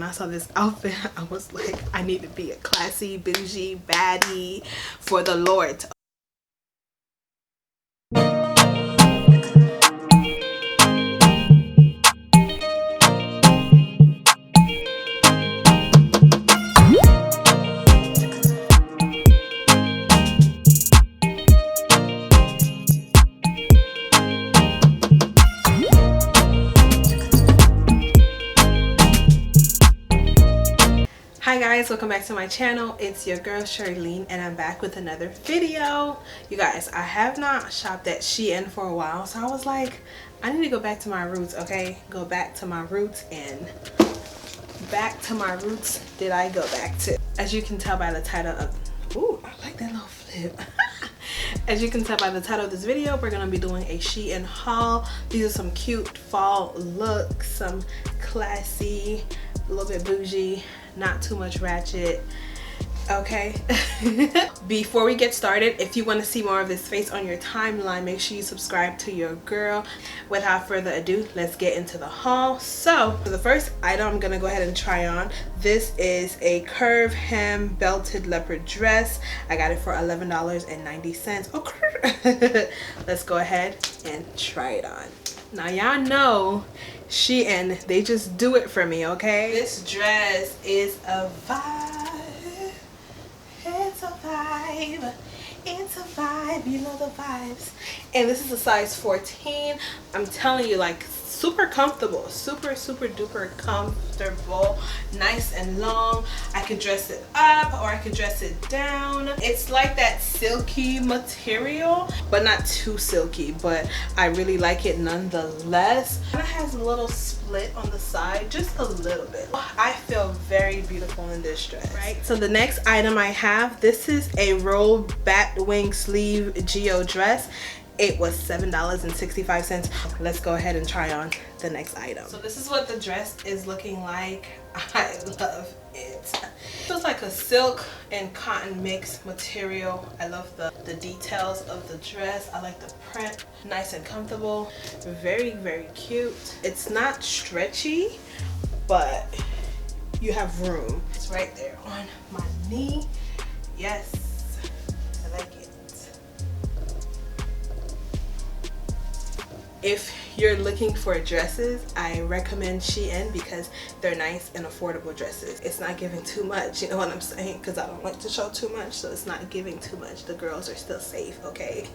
when I saw this outfit, I was like, I need to be a classy, bougie, baddie for the Lord. Hi guys, welcome back to my channel. It's your girl Choerline and I'm back with another video. You guys, I have not shopped at Shein for a while, so I was like, I need to go back to my roots, okay? Go back to my roots, and back to my roots did I go back to. As you can tell by the title of, ooh, I like that little flip. As you can tell by the title of this video, we're gonna be doing a Shein haul. These are some cute fall looks, some classy, a little bit bougie, not too much ratchet, okay? Before we get started, if you want to see more of this face on your timeline, make sure you subscribe to your girl. Without further ado, let's get into the haul. So for the first item I'm gonna go ahead and try on, this is a curve hem belted leopard dress. I got it for $11.90. Okay. Let's go ahead and try it on. Now y'all know Shein, they just do it for me, okay? This dress is a vibe. It's a vibe. It's a vibe. You know the vibes. And this is a size 14. I'm telling you, like, super comfortable. Super duper comfortable. Nice and long. I could dress it up or I could dress it down. It's like that silky material, but not too silky, but I really like it nonetheless. It has a little split on the side, just a little bit. I feel very beautiful in this dress, right? So the next item I have, this is a rolled bat wing sleeve geo dress. It was $7.65. Let's go ahead and try on the next item. So this is what the dress is looking like. I love it. It's like a silk and cotton mix material. I love the details of the dress. I like the print. Nice and comfortable. Very cute. It's not stretchy, but you have room. It's right there on my knee. Yes, I like it. If you're looking for dresses, I recommend Shein because they're nice and affordable dresses. It's not giving too much, you know what I'm saying? Because I don't like to show too much, so it's not giving too much. The girls are still safe, okay?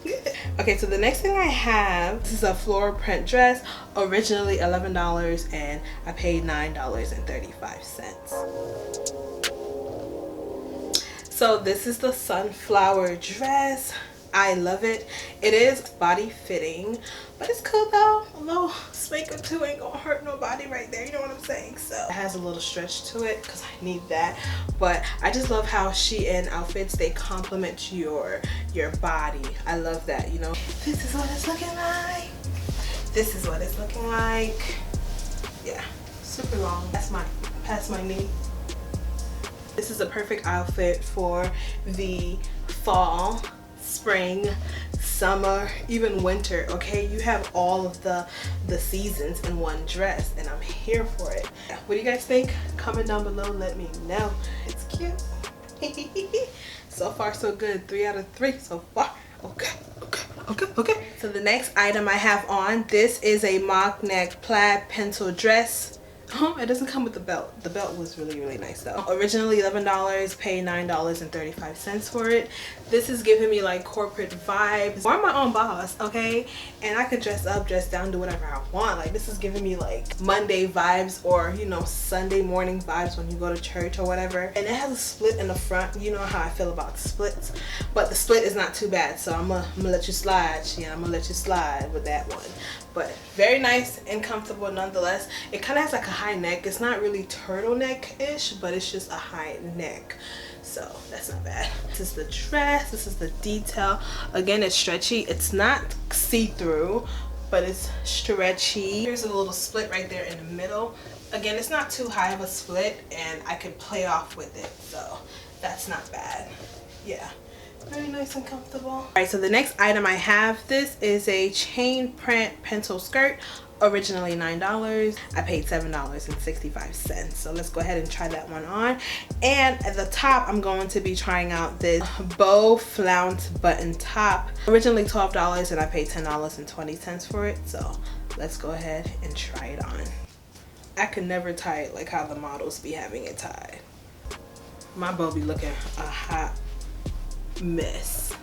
Okay, so the next thing I have, this is a floral print dress, originally $11 and I paid $9.35. So this is the sunflower dress. I love it. It is body fitting, but it's cool though. A little spank or two ain't gonna hurt nobody right there, you know what I'm saying? So it has a little stretch to it because I need that. But I just love how Shein outfits, they complement your body. I love that, you know. This is what it's looking like. This is what it's looking like. Yeah, super long. That's past my knee. This is a perfect outfit for the fall, spring, summer, even winter, okay? You have all of the seasons in one dress and I'm here for it. What do you guys think? Comment down below, let me know. It's cute. So far so good. 3 out of 3 so far. Okay. So the next item I have on, this is a mock neck plaid pencil dress. It doesn't come with the belt. The belt was really nice though. Originally $11, paid $9.35 for it. This is giving me like corporate vibes. I'm my own boss, okay? And I could dress up, dress down, do whatever I want. Like, this is giving me like Monday vibes, or you know, Sunday morning vibes when you go to church or whatever. And it has a split in the front. You know how I feel about splits, but the split is not too bad, so I'm gonna let you slide. Yeah, I'm gonna let you slide with that one. But very nice and comfortable nonetheless. It kind of has like a high neck. It's not really turtleneck-ish, but it's just a high neck, so that's not bad. This is the dress. This is the detail. Again, it's stretchy. It's not see-through, but it's stretchy. Here's a little split right there in the middle. Again, it's not too high of a split and I could play off with it, so that's not bad. Yeah, very nice and comfortable. All right, so the next item I have, this is a chain print pencil skirt, originally $9. I paid $7.65. So let's go ahead and try that one on. And at the top, I'm going to be trying out this bow flounce button top. Originally $12 and I paid $10.20 for it. So let's go ahead and try it on. I could never tie it like how the models be having it tied. My bow be looking a hot mess.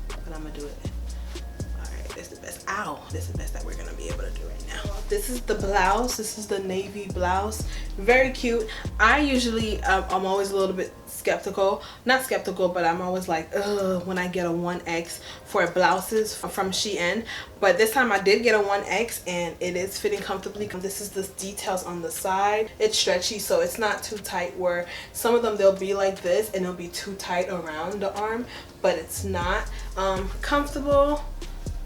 But I'm gonna do it. Alright, this is the best. Ow! This is the best that we're gonna be able to do right now. This is the blouse. This is the navy blouse. Very cute. I usually, I'm always a little bit skeptical. Not skeptical, but I'm always like, ugh, when I get a 1X for blouses from Shein. But this time I did get a 1X and it is fitting comfortably. This is the details on the side. It's stretchy, so it's not too tight, where some of them they'll be like this and it'll be too tight around the arm, but it's not. Comfortable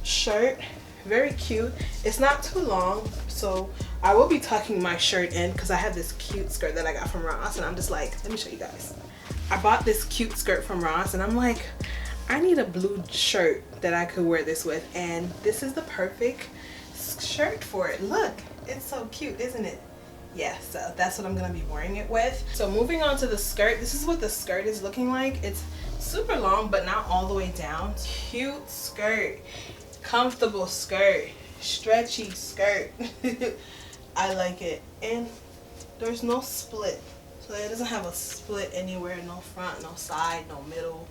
shirt, very cute. It's not too long, so I will be tucking my shirt in because I have this cute skirt that I got from Ross, and I'm just like, let me show you guys. I bought this cute skirt from Ross and I'm like, I need a blue shirt that I could wear this with, and this is the perfect shirt for it. Look, it's so cute, isn't it? Yeah, so that's what I'm gonna be wearing it with. So moving on to the skirt, this is what the skirt is looking like. It's super long but not all the way down. Cute skirt, comfortable skirt, stretchy skirt. I like it. And there's no split, so it doesn't have a split anywhere. No front, no side, no middle,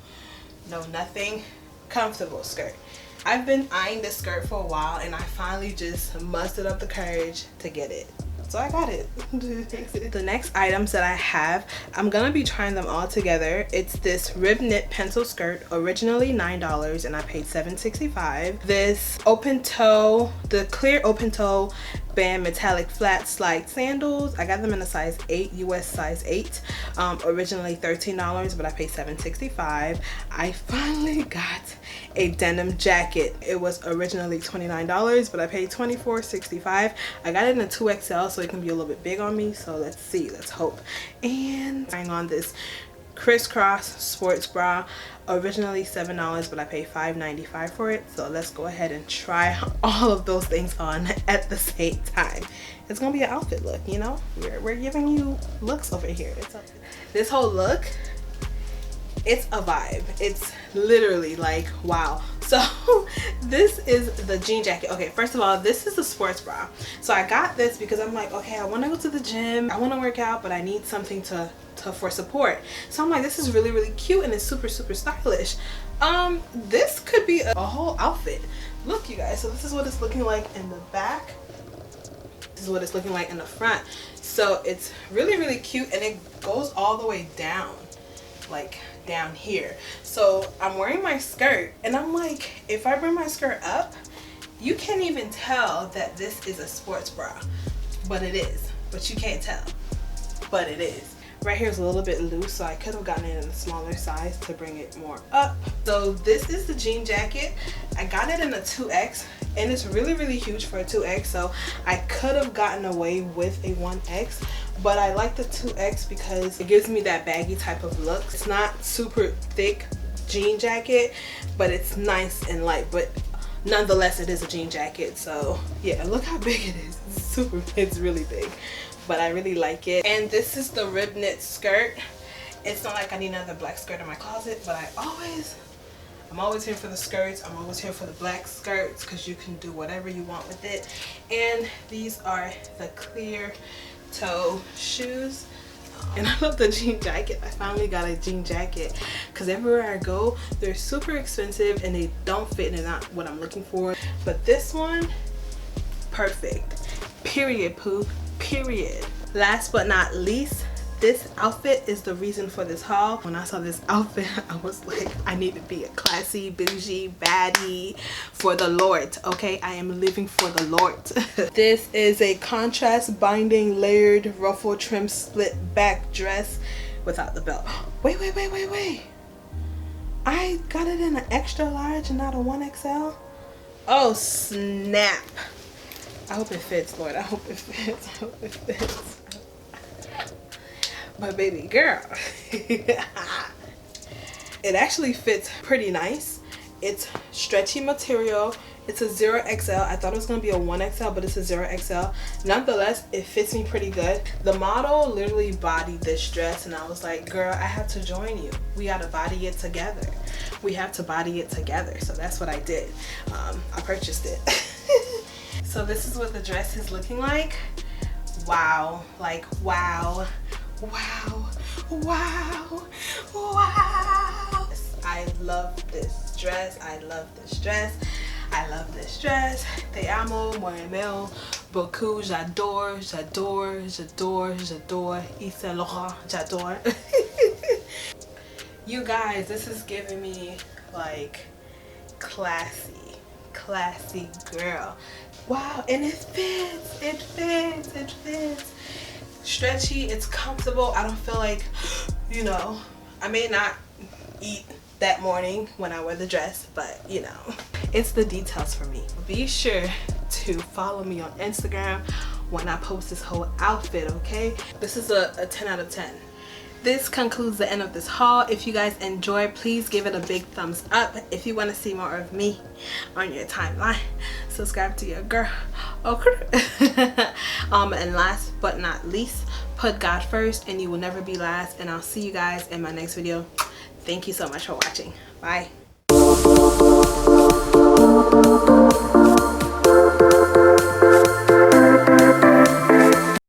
no nothing. Comfortable skirt. I've been eyeing this skirt for a while and I finally just mustered up the courage to get it. So I got it. The next items that I have, I'm gonna be trying them all together. It's this rib knit pencil skirt, originally $9 and I paid $7.65. This open toe, the clear open toe band metallic flat slide sandals. I got them in a size 8, US size 8. Originally $13, but I paid $7.65. I finally got a denim jacket. It was originally $29, but I paid $24.65. I got it in a 2XL, so it can be a little bit big on me. So let's see, let's hope. And trying on this crisscross sports bra, originally $7, but I paid $5.95 for it. So let's go ahead and try all of those things on at the same time. It's gonna be an outfit look, you know. We're giving you looks over here. This whole look, it's a vibe. It's literally like, wow. So this is the jean jacket. Okay, first of all, this is a sports bra. So I got this because I'm like, okay, I want to go to the gym, I want to work out, but I need something for support. So I'm like, this is really, really cute and it's super, super stylish. This could be a whole outfit. Look, you guys, so this is what it's looking like in the back. This is what it's looking like in the front. So it's really, really cute and it goes all the way down, like down here. So I'm wearing my skirt and I'm like, if I bring my skirt up, you can't even tell that this is a sports bra, but it is. But you can't tell, but it is. Right here is a little bit loose, so I could have gotten it in a smaller size to bring it more up. So this is the jean jacket. I got it in a 2X and it's really, really huge for a 2X, so I could have gotten away with a 1X, but I like the 2X because it gives me that baggy type of look. It's not super thick jean jacket, but it's nice and light, but nonetheless it is a jean jacket. So yeah, look how big it is. It's super, it's really big, but I really like it. And this is the rib knit skirt. It's not like I need another black skirt in my closet, but I'm always here for the skirts. I'm always here for the black skirts because you can do whatever you want with it. And these are the clear toe shoes. And I love the jean jacket. I finally got a jean jacket because everywhere I go, they're super expensive and they don't fit and they're not what I'm looking for. But this one, perfect. Period, poop. Period. Last but not least, this outfit is the reason for this haul. When I saw this outfit, I was like, I need to be a classy, bougie, baddie for the Lord, okay? I am living for the Lord. This is a contrast binding layered ruffle trim split back dress without the belt. Wait. I got it in an extra large and not a 1XL. Oh, snap. I hope it fits, Lord. I hope it fits. I hope it fits. My baby girl. It actually fits pretty nice. It's stretchy material. It's a 0XL. I thought it was going to be a 1XL, but it's a 0XL. Nonetheless, it fits me pretty good. The model literally bodied this dress, and I was like, girl, I have to join you. We got to body it together. We have to body it together. So that's what I did. I purchased it. So this is what the dress is looking like. Wow. Like, wow. Wow. Wow. Wow. I love this dress. I love this dress. I love this dress. Te amo, moi beaucoup, j'adore, j'adore, j'adore, j'adore. Yves Laurent, j'adore. You guys, this is giving me like classy girl. Wow, and it fits, it fits, it fits. Stretchy, it's comfortable. I don't feel like, you know, I may not eat that morning when I wear the dress, but you know, it's the details for me. Be sure to follow me on Instagram when I post this whole outfit, okay? This is a 10 out of 10. This concludes the end of this haul. If you guys enjoyed, please give it a big thumbs up. If you want to see more of me on your timeline, subscribe to your girl. Okay. And last but not least, put God first and you will never be last. And I'll see you guys in my next video. Thank you so much for watching. Bye.